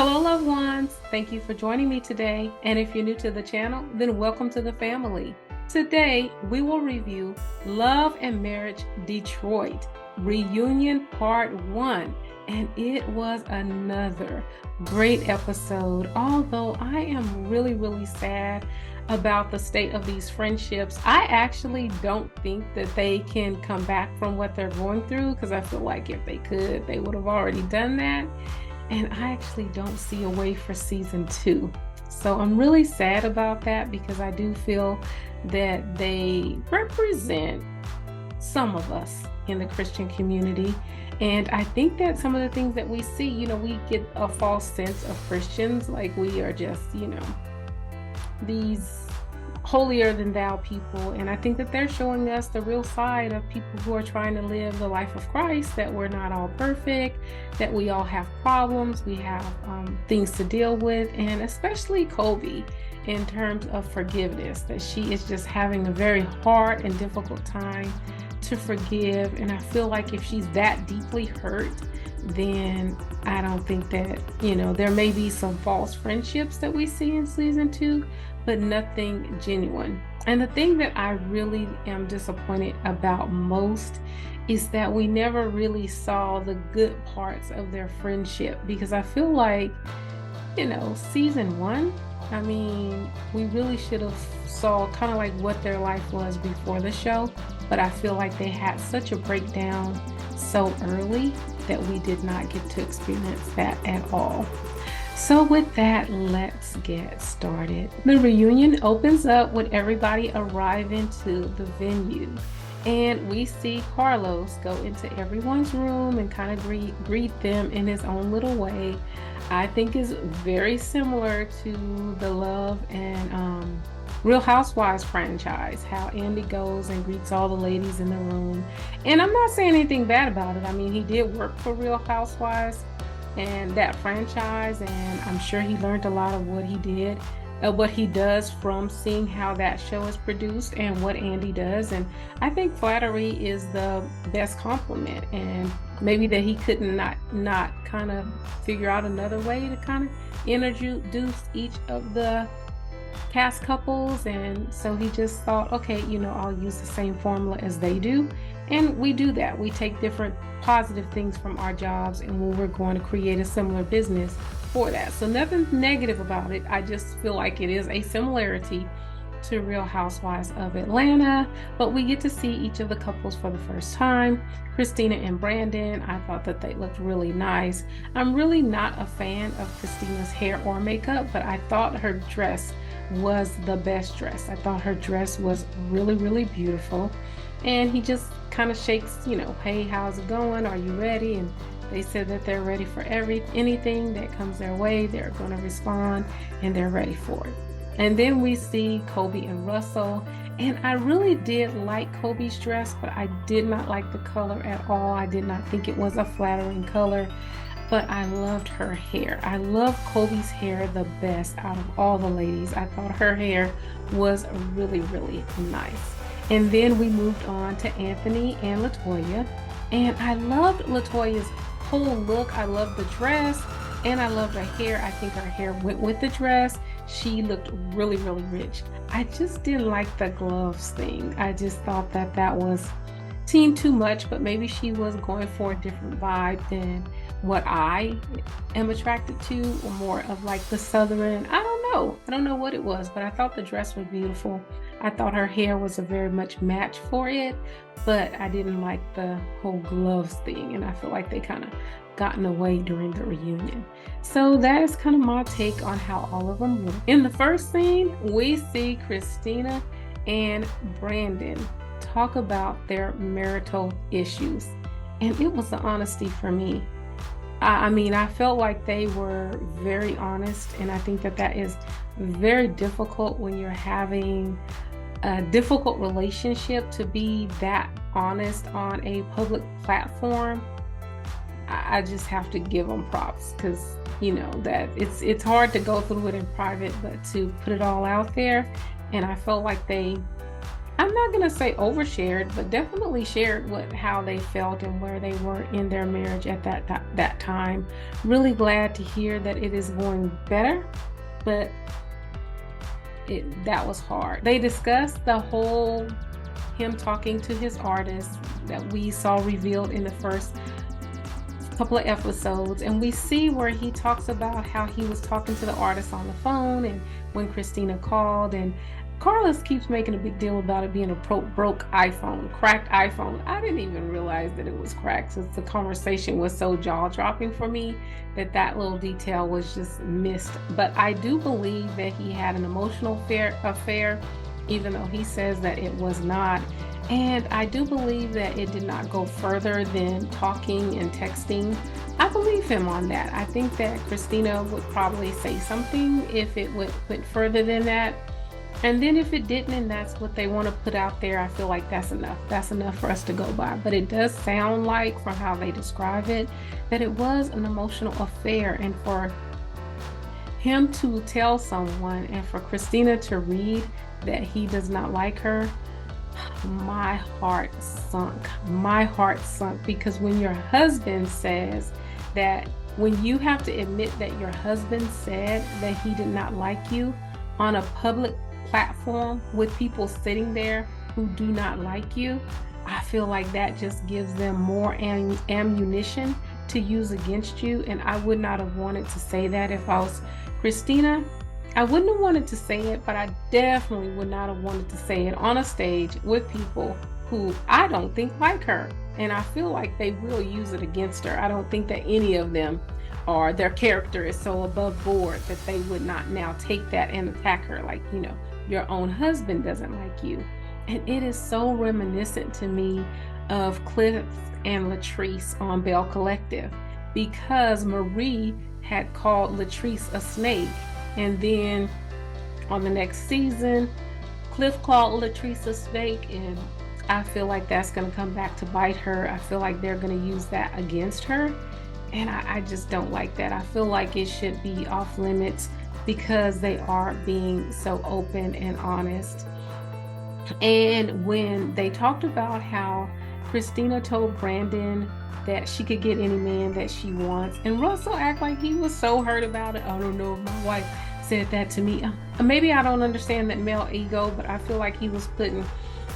Hello, loved ones. Thank you for joining me today. And if you're new to the channel, then welcome to the family. Today, we will review Love and Marriage Detroit Reunion Part 1. And it was another great episode. Although I am really sad about the state of these friendships. I actually don't think that they can come back from what they're going through, because I feel like if they could, they would have already done that. And I actually don't see a way for season 2. So I'm really sad about that, because I do feel that they represent some of us in the Christian community. And I think that some of the things that we see, we get a false sense of Christians, like we are just, these holier than thou people. And I think that they're showing us the real side of people who are trying to live the life of Christ, that we're not all perfect, that we all have problems, we have things to deal with, and especially Kolby in terms of forgiveness, that she is just having a very hard and difficult time to forgive. And I feel like if she's that deeply hurt, then I don't think that, there may be some false friendships that we see in season 2, but nothing genuine. And the thing that I really am disappointed about most is that we never really saw the good parts of their friendship, because I feel like, season 1, we really should have saw kind of like what their life was before the show, but I feel like they had such a breakdown so early that we did not get to experience that at all. So with that, let's get started. The reunion opens up with everybody arriving to the venue, and we see Carlos go into everyone's room and kind of greet them in his own little way. I think is very similar to the Love and Real Housewives franchise, how Andy goes and greets all the ladies in the room. And I'm not saying anything bad about it. He did work for Real Housewives and that franchise, and I'm sure he learned a lot of what he does from seeing how that show is produced and what Andy does. And I think flattery is the best compliment, and maybe that he couldn't not kind of figure out another way to kind of introduce each of the cast couples, and so he just thought, okay, I'll use the same formula as they do. And we do that. We take different positive things from our jobs, and when we're going to create a similar business for that. So nothing negative about it. I just feel like it is a similarity to Real Housewives of Atlanta. But we get to see each of the couples for the first time. Kristina and Brandon, I thought that they looked really nice. I'm really not a fan of Kristina's hair or makeup, but I thought her dress was the best dress. I thought her dress was really beautiful. And he just kind of shakes, hey, how's it going? Are you ready? And they said that they're ready for anything that comes their way. They're going to respond, and they're ready for it. And then we see Kolby and Russell. And I really did like Kolby's dress, but I did not like the color at all. I did not think it was a flattering color. But I loved her hair. I love Kolby's hair the best out of all the ladies. I thought her hair was really nice. And then we moved on to Anthony and Latoya. And I loved Latoya's whole look. I loved the dress, and I loved her hair. I think her hair went with the dress. She looked really rich. I just didn't like the gloves thing. I just thought that seemed too much, but maybe she was going for a different vibe than what I am attracted to, or more of like the Southern. I don't know what it was, but I thought the dress was beautiful. I thought her hair was a very much match for it, but I didn't like the whole gloves thing, and I feel like they kind of got in the way during the reunion. So that is kind of my take on how all of them look. In the first scene, we see Kristina and Brandon talk about their marital issues, and it was the honesty for me. I felt like they were very honest, and I think that is very difficult when you're having a difficult relationship, to be that honest on a public platform. I just have to give them props, because that it's hard to go through it in private, but to put it all out there. And I felt like they I'm not going to say overshared, but definitely shared how they felt and where they were in their marriage at that time. Really glad to hear that it is going better, but that was hard. They discussed the whole him talking to his artist that we saw revealed in the first couple of episodes, and we see where he talks about how he was talking to the artist on the phone, and when Kristina called, and Carlos keeps making a big deal about it being a broke iPhone, cracked iPhone. I didn't even realize that it was cracked, since the conversation was so jaw-dropping for me that little detail was just missed. But I do believe that he had an emotional affair, even though he says that it was not. And I do believe that it did not go further than talking and texting. I believe him on that. I think that Kristina would probably say something if it went further than that. And then if it didn't, and that's what they want to put out there, I feel like that's enough. That's enough for us to go by. But it does sound like, from how they describe it, that it was an emotional affair. And for him to tell someone, and for Kristina to read that he does not like her, my heart sunk. My heart sunk, because when your husband says that, when you have to admit that your husband said that he did not like you on a public platform with people sitting there who do not like you, I feel like that just gives them more ammunition to use against you. And I would not have wanted to say that if I was Kristina. I wouldn't have wanted to say it, but I definitely would not have wanted to say it on a stage with people who I don't think like her. And I feel like they will use it against her. I don't think that any of them, or their character is so above board, that they would not now take that and attack her like, your own husband doesn't like you. And it is so reminiscent to me of Cliff and Latrice on Bell Collective, because Marie had called Latrice a snake. And then on the next season, Cliff called Latrice a snake, and I feel like that's going to come back to bite her. I feel like they're going to use that against her, and I just don't like that. I feel like it should be off limits, because they are being so open and honest. And when they talked about how Kristina told Brandon that she could get any man that she wants, and Russell act like he was so hurt about it. I don't know if my wife said that to me. Maybe I don't understand that male ego, but I feel like he was putting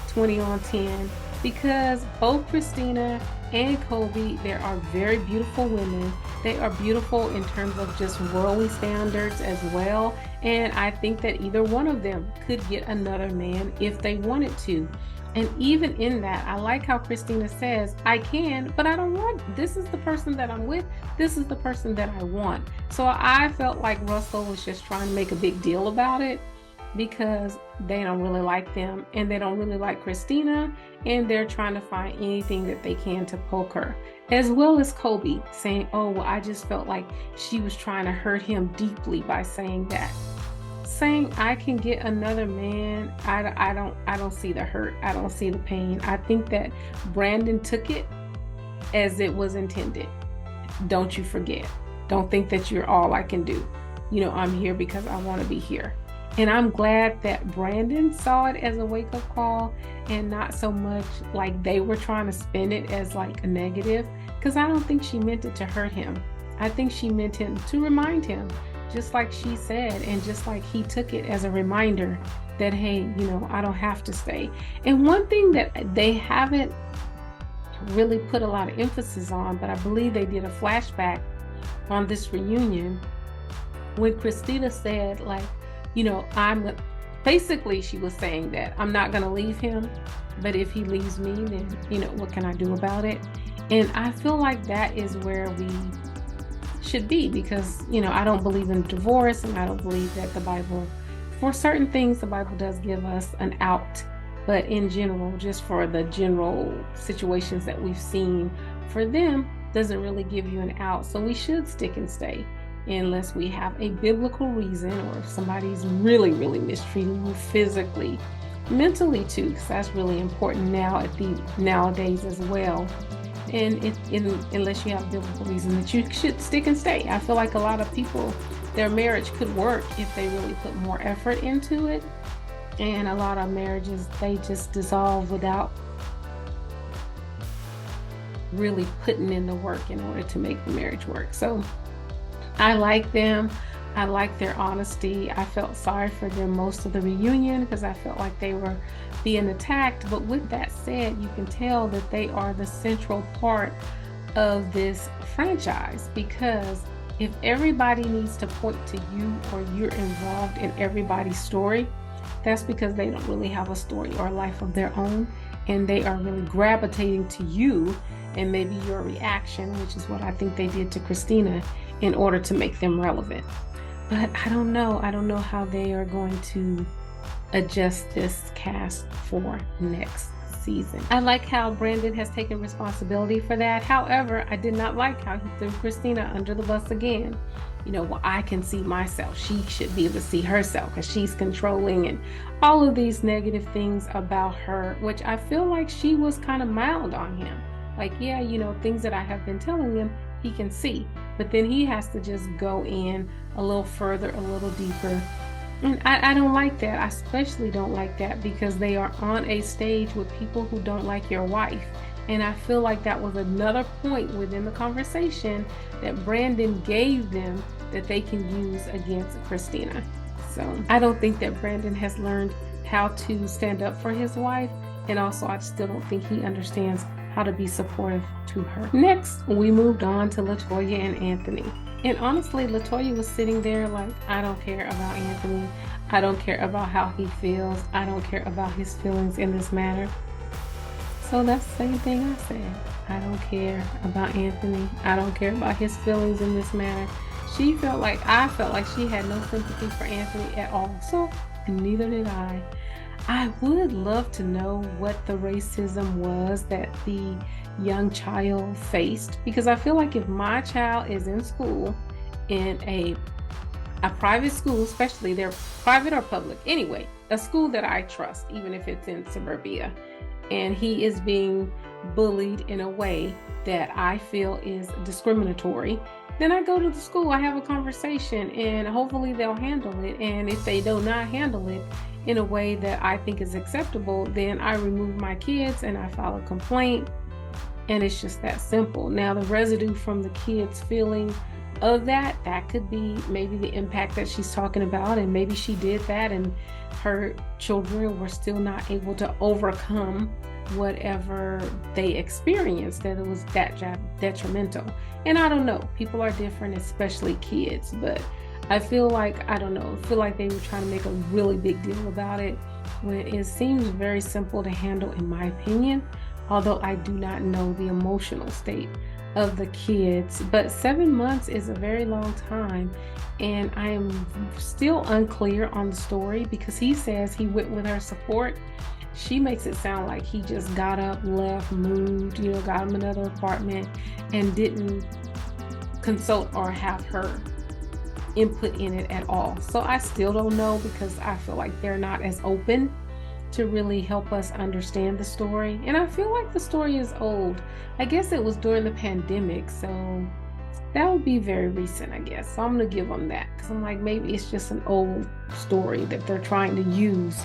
20 on 10, because both Kristina and Kolby, they are very beautiful women. They are beautiful in terms of just worldly standards as well. And I think that either one of them could get another man if they wanted to. And even in that, I like how Kristina says, I can, but I don't want, this is the person that I'm with. This is the person that I want. So I felt like Russell was just trying to make a big deal about it, because they don't really like them, and they don't really like Kristina, and they're trying to find anything that they can to poke her. As well as Kolby saying, oh, well, I just felt like she was trying to hurt him deeply by saying that. Saying I can get another man, I don't see the hurt. I don't see the pain. I think that Brandon took it as it was intended. Don't you forget. Don't think that you're all I can do. I'm here because I want to be here. And I'm glad that Brandon saw it as a wake-up call, and not so much like they were trying to spin it as like a negative, because I don't think she meant it to hurt him. I think she meant him to remind him, just like she said, and just like he took it as a reminder that, hey, I don't have to stay. And one thing that they haven't really put a lot of emphasis on, but I believe they did a flashback on this reunion, when Kristina said, like, basically she was saying that I'm not going to leave him, but if he leaves me, then, what can I do about it? And I feel like that is where we should be, because, I don't believe in divorce, and I don't believe that the Bible, for certain things, the Bible does give us an out. But in general, just for the general situations that we've seen, for them, doesn't really give you an out. So we should stick and stay, unless we have a biblical reason, or if somebody's really, really mistreating you physically, mentally too, because that's really important nowadays as well. And unless you have a biblical reason, that you should stick and stay. I feel like a lot of people, their marriage could work if they really put more effort into it And a lot of marriages, they just dissolve without really putting in the work in order to make the marriage work. So I like them. I like their honesty. I felt sorry for them most of the reunion because I felt like they were being attacked. But with that said, you can tell that they are the central part of this franchise, because if everybody needs to point to you or you're involved in everybody's story, that's because they don't really have a story or a life of their own, and they are really gravitating to you and maybe your reaction, which is what I think they did to Kristina, in order to make them relevant. But I don't know how they are going to adjust this cast for next season. I like how Brandon has taken responsibility for that. However, I did not like how he threw Kristina under the bus again. Well, I can see myself. She should be able to see herself because she's controlling, and all of these negative things about her, which I feel like she was kind of mild on him. Like, yeah, things that I have been telling him, he can see. But then he has to just go in a little further, a little deeper. And I don't like that. I especially don't like that because they are on a stage with people who don't like your wife. And I feel like that was another point within the conversation that Brandon gave them that they can use against Kristina. So I don't think that Brandon has learned how to stand up for his wife. And also, I still don't think he understands how to be supportive to her. Next, we moved on to Latoya and Anthony. And honestly, Latoya was sitting there like, I don't care about Anthony. I don't care about how he feels. I don't care about his feelings in this matter. So that's the same thing I said. I don't care about Anthony. I don't care about his feelings in this matter. I felt like she had no sympathy for Anthony at all. So neither did I. I would love to know what the racism was that the young child faced, because I feel like if my child is in school, in a private school, especially they're private or public, anyway, a school that I trust, even if it's in suburbia, and he is being bullied in a way that I feel is discriminatory, then I go to the school, I have a conversation, and hopefully they'll handle it. And if they do not handle it in a way that I think is acceptable, then I remove my kids and I file a complaint. And it's just that simple. Now, the residue from the kids feeling of that could be maybe the impact that she's talking about, and maybe she did that and her children were still not able to overcome whatever they experienced, that it was that detrimental. And I don't know, people are different, especially kids, but I feel like, they were trying to make a really big deal about it when it seems very simple to handle, in my opinion, although I do not know the emotional state of the kids. But 7 months is a very long time, and I am still unclear on the story because he says he went with her support. She makes it sound like he just got up, left, moved, got him another apartment and didn't consult or have her input in it at all. So I still don't know, because I feel like they're not as open to really help us understand the story. And I feel like the story is old. I guess it was during the pandemic, so that would be very recent, I guess. So I'm gonna give them that, because I'm like, maybe it's just an old story that they're trying to use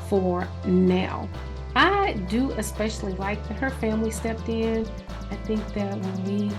for now. I do especially like that her family stepped in. I think that when we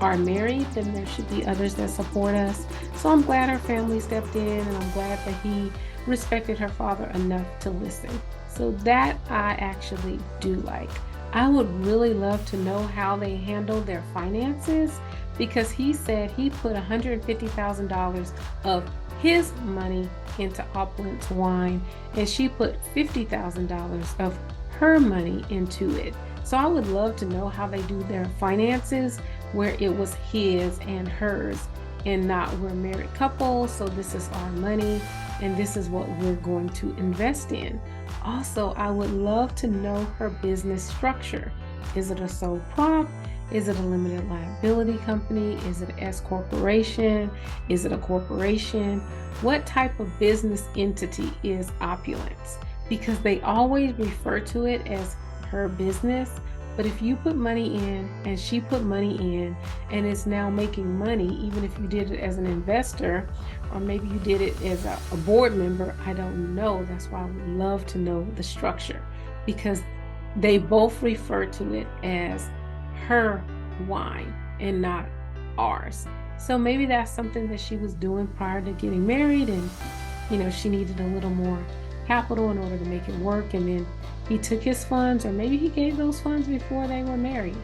are married, then there should be others that support us. So I'm glad her family stepped in, and I'm glad that he respected her father enough to listen. So that I actually do like. I would really love to know how they handled their finances, because he said he put $150,000 of his money into opulence wine, and she put $50,000 of her money into it. So I would love to know how they do their finances, where it was his and hers, and not we're a married couple, so this is our money and this is what we're going to invest in. Also, I would love to know her business structure. Is it a sole prop? Is it a limited liability company? Is it an S corporation? Is it a corporation? What type of business entity is Opulence? Because they always refer to it as her business, But if you put money in and she put money in and it's now making money, even if you did it as an investor or maybe you did it as a board member, I don't know. That's why I would love to know the structure, because they both refer to it as her wine and not ours. So maybe that's something that she was doing prior to getting married, and she needed a little more capital in order to make it work, and then he took his funds, or maybe he gave those funds before they were married.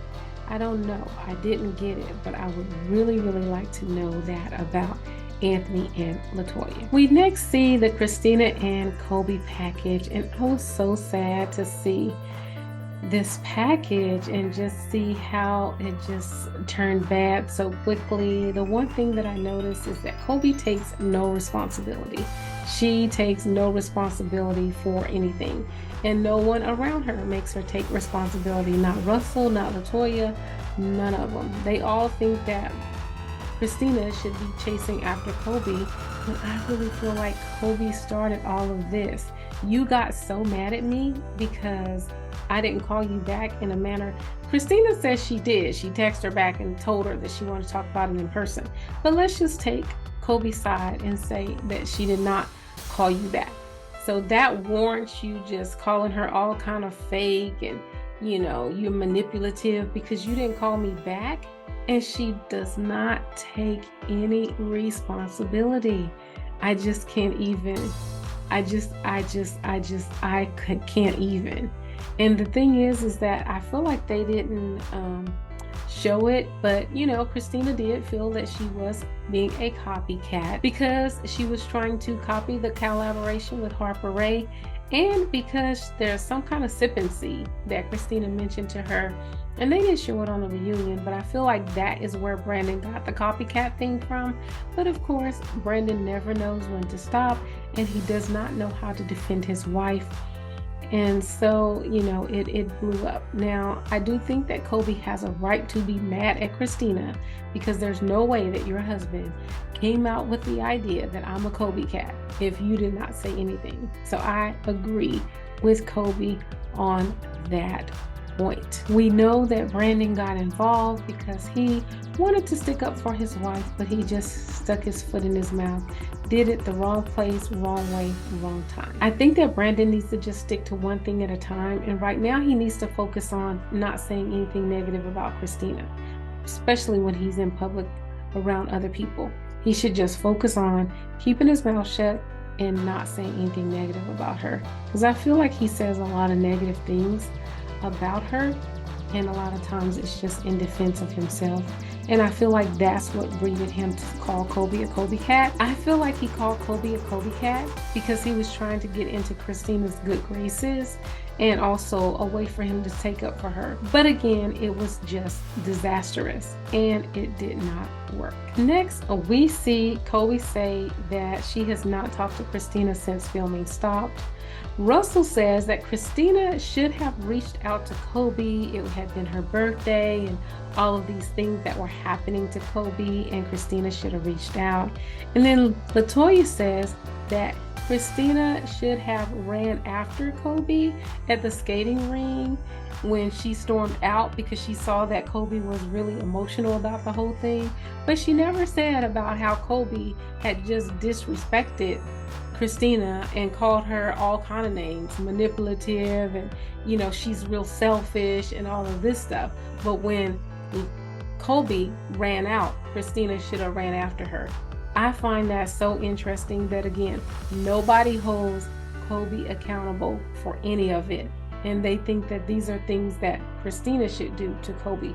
I don't know. I didn't get it, but I would really, really like to know that about Anthony and Latoya. We next see the Kristina and Kolby package, and I was so sad to see this package and just see how it just turned bad so quickly. The one thing that I noticed is that Kolby takes no responsibility. She takes no responsibility for anything, and no one around her makes her take responsibility. Not Russell, not Latoya, none of them. They all think that Kristina should be chasing after Kolby, but I really feel like Kolby started all of this. You got so mad at me because I didn't call you back in a manner. Kristina says she did. She texted her back and told her that she wanted to talk about it in person. But let's just take Kolby's side and say that she did not call you back. So that warrants you just calling her all kind of fake and, you're manipulative because you didn't call me back. And she does not take any responsibility. I just can't even. I can't even. And the thing is that I feel like they didn't show it, but Kristina did feel that she was being a copycat because she was trying to copy the collaboration with Harper Ray, and because there's some kind of sipping seed that Kristina mentioned to her, and they didn't show it on the reunion, but I feel like that is where Brandon got the copycat thing from. But of course, Brandon never knows when to stop, and he does not know how to defend his wife. And so, it blew up. Now, I do think that Kolby has a right to be mad at Kristina, because there's no way that your husband came out with the idea that I'm a Kolby cat if you did not say anything. So I agree with Kolby on that point. We know that Brandon got involved because he wanted to stick up for his wife, but he just stuck his foot in his mouth, did it the wrong place, wrong way, wrong time. I think that Brandon needs to just stick to one thing at a time, and right now he needs to focus on not saying anything negative about Kristina, especially when he's in public around other people. He should just focus on keeping his mouth shut and not saying anything negative about her, because I feel like he says a lot of negative things about her, and a lot of times it's just in defense of himself. And I feel like that's what breeded him to call Kolby a Kolby cat. I feel like he called Kolby a Kolby cat because he was trying to get into Kristina's good graces and also a way for him to take up for her. But again, it was just disastrous and it did not work. Next, we see Kolby say that she has not talked to Kristina since filming stopped. Russell says that Kristina should have reached out to Kolby. It had been her birthday and all of these things that were happening to Kolby, and Kristina should have reached out. And then Latoya says that Kristina should have ran after Kolby at the skating ring when she stormed out because she saw that Kolby was really emotional about the whole thing. But she never said about how Kolby had just disrespected Kristina and called her all kind of names, manipulative, and she's real selfish and all of this stuff. But when Kolby ran out, Kristina should have ran after her. I find that so interesting that, again, nobody holds Kolby accountable for any of it, and they think that these are things that Kristina should do to Kolby.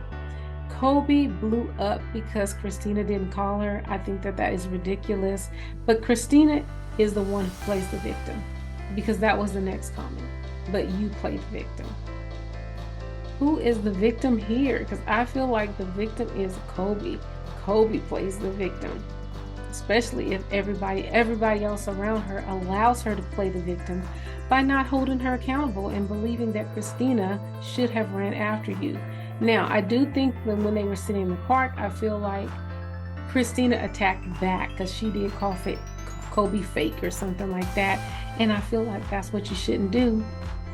Kolby blew up because Kristina didn't call her. I think that is ridiculous, but Kristina is the one who plays the victim, because that was the next comment. But you played the victim. Who is the victim here? Because I feel like the victim is Kolby. Kolby plays the victim, especially if everybody else around her allows her to play the victim by not holding her accountable and believing that Kristina should have ran after you. Now, I do think that when they were sitting in the park, I feel like Kristina attacked back because she did call Kolby fake or something like that, and I feel like that's what you shouldn't do.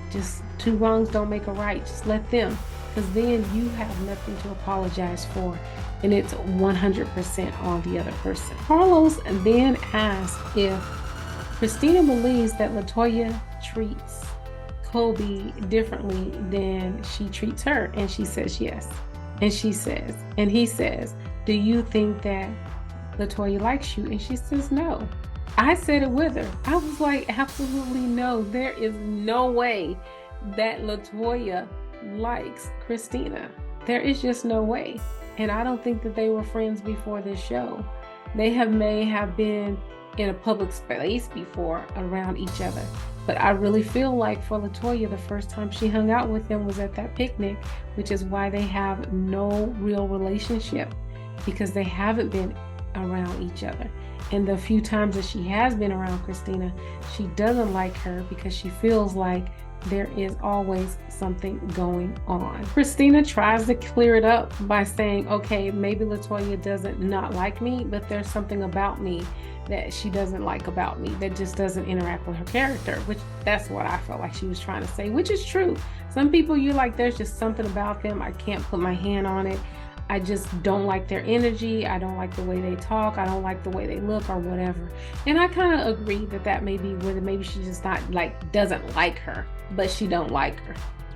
Just two wrongs don't make a right. Just let them because then you have nothing to apologize for, and it's 100% on the other person. Carlos then asked if Kristina believes that Latoya treats Kolby differently than she treats her, and she says yes. And he says, do you think that Latoya likes you? And she says no. I said it with her. I was like, absolutely no. There is no way that Latoya likes Kristina. There is just no way. And I don't think that they were friends before this show. They may have been in a public space before around each other. But I really feel like for Latoya, the first time she hung out with them was at that picnic, which is why they have no real relationship, because they haven't been around each other. And the few times that she has been around Kristina, she doesn't like her because she feels like there is always something going on. Kristina tries to clear it up by saying, okay, maybe Latoya doesn't not like me, but there's something about me that she doesn't like about me that just doesn't interact with her character, which that's what I felt like she was trying to say, which is true. Some people, you're like, there's just something about them. I can't put my hand on it. I just don't like their energy. I don't like the way they talk. I don't like the way they look or whatever. And I kind of agree that may be whether maybe she just not like, doesn't like her, but she don't like her.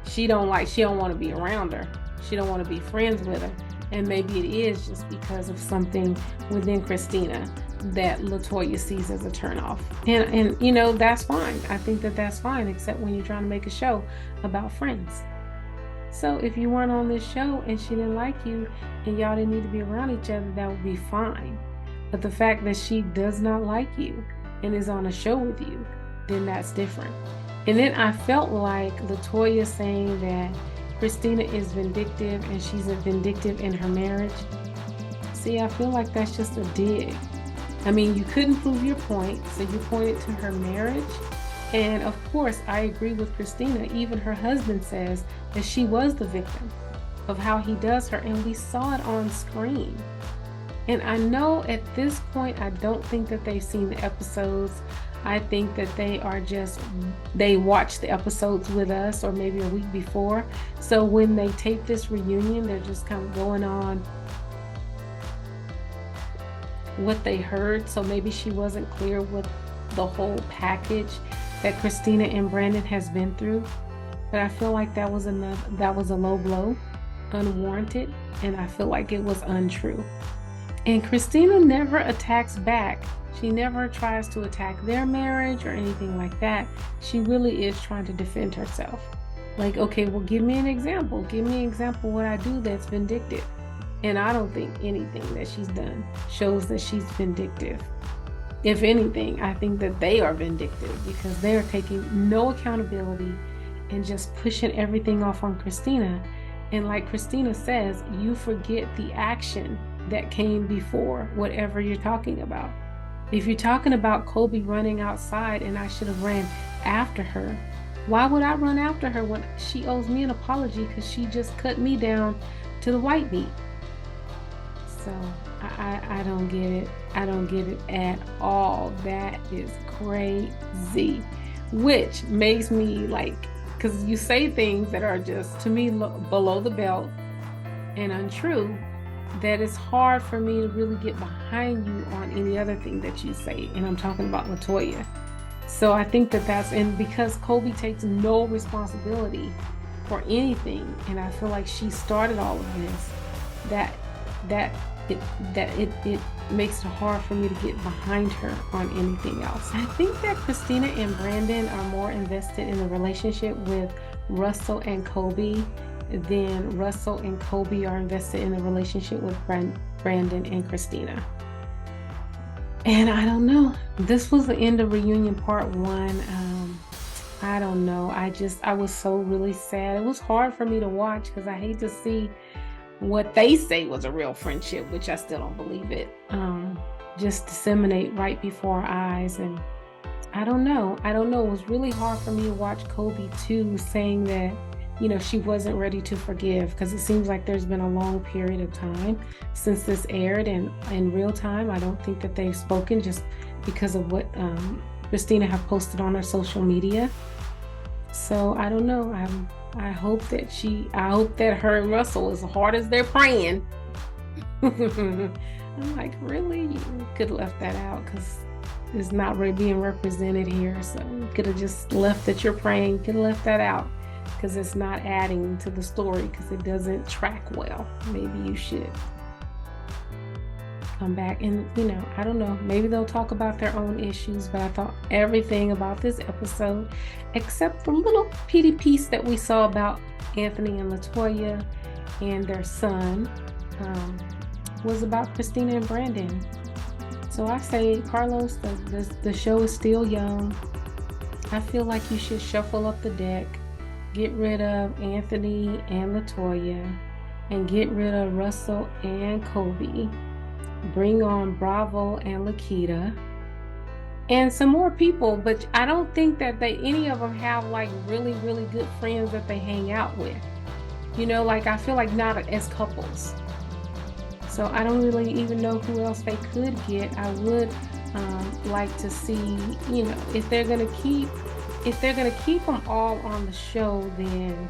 She don't want to be around her. She don't want to be friends with her. And maybe it is just because of something within Kristina that Latoya sees as a turnoff. And you know, that's fine. I think that that's fine, except when you're trying to make a show about friends. So if you weren't on this show and she didn't like you and y'all didn't need to be around each other, that would be fine. But the fact that she does not like you and is on a show with you, then that's different. And then I felt like Latoya saying that Kristina is vindictive and she's vindictive in her marriage. See, I feel like that's just a dig. I mean, you couldn't prove your point, so you pointed to her marriage. And of course, I agree with Kristina. Even her husband says that she was the victim of how he does her, and we saw it on screen. And I know at this point, I don't think that they've seen the episodes. I think that they watched the episodes with us or maybe a week before. So when they tape this reunion, they're just kind of going on what they heard. So maybe she wasn't clear with the whole package that Kristina and Brandon has been through. But I feel like that was a low blow, unwarranted, and I feel like it was untrue. And Kristina never attacks back. She never tries to attack their marriage or anything like that. She really is trying to defend herself. Like, okay, well, give me an example. Give me an example of what I do that's vindictive. And I don't think anything that she's done shows that she's vindictive. If anything, I think that they are vindictive because they're taking no accountability and just pushing everything off on Kristina. And like Kristina says, you forget the action that came before whatever you're talking about. If you're talking about Kolby running outside and I should have ran after her, why would I run after her when she owes me an apology because she just cut me down to the white meat? So I don't get it. I don't get it at all. That is crazy. Which makes me like, because you say things that are just, to me, below the belt and untrue, that it's hard for me to really get behind you on any other thing that you say. And I'm talking about Latoya. So I think and because Kolby takes no responsibility for anything, and I feel like she started all of this, it makes it hard for me to get behind her on anything else. I think that Kristina and Brandon are more invested in the relationship with Russell and Kolby than Russell and Kolby are invested in the relationship with Brandon and Kristina. And I don't know. This was the end of reunion part 1. I don't know. I was so really sad. It was hard for me to watch because I hate to see what they say was a real friendship, which I still don't believe it, just disseminate right before our eyes. And I don't know. It was really hard for me to watch Kolby too, saying that, you know, she wasn't ready to forgive, because it seems like there's been a long period of time since this aired, and in real time, I don't think that they've spoken just because of what Kristina have posted on her social media. So I don't know. I hope that her and Russell, as hard as they're praying, I'm like, really? You could have left that out because it's not really being represented here. So you could have just left that you're praying. You could have left that out because it's not adding to the story, because it doesn't track well. Maybe you should come back and, I don't know, maybe they'll talk about their own issues, but I thought everything about this episode, except the little petty piece that we saw about Anthony and Latoya and their son, was about Kristina and Brandon. So I say, Carlos, the show is still young. I feel like you should shuffle up the deck, get rid of Anthony and Latoya, and get rid of Russell and Kolby. Bring on Bravo and Lakita and some more people, but I don't think that any of them have like really, really good friends that they hang out with. Like I feel like not as couples. So I don't really even know who else they could get. I would like to see, if they're gonna keep them all on the show, then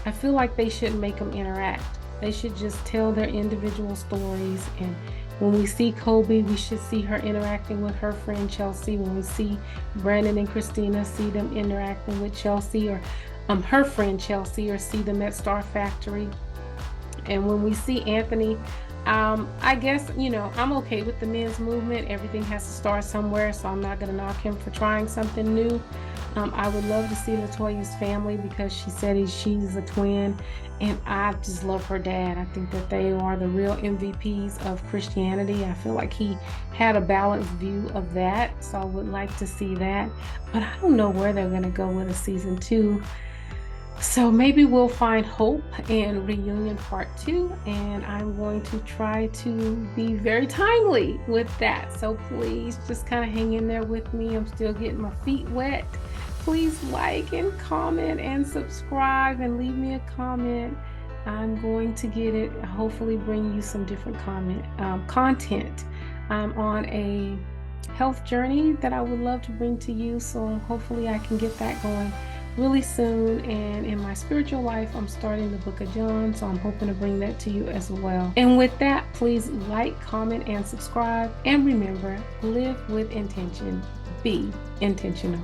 I feel like they shouldn't make them interact. They should just tell their individual stories. And when we see Kolby, we should see her interacting with her friend Chelsea. When we see Brandon and Kristina, see them interacting with Chelsea or her friend Chelsea, or see them at Star Factory. And when we see Anthony, I guess, I'm okay with the men's movement. Everything has to start somewhere, so I'm not going to knock him for trying something new. I would love to see Latoya's family, because she said she's a twin, and I just love her dad. I think that they are the real MVPs of Christianity. I feel like he had a balanced view of that, so I would like to see that. But I don't know where they're going to go with a season 2. So maybe we'll find hope in Reunion Part 2, and I'm going to try to be very timely with that. So please just kind of hang in there with me. I'm still getting my feet wet. Please like and comment and subscribe and leave me a comment. I'm going to get it, hopefully bring you some different content. I'm on a health journey that I would love to bring to you, so hopefully I can get that going really soon. And in my spiritual life, I'm starting the book of John, so I'm hoping to bring that to you as well. And with that, please like, comment, and subscribe. And remember, live with intention. Be intentional.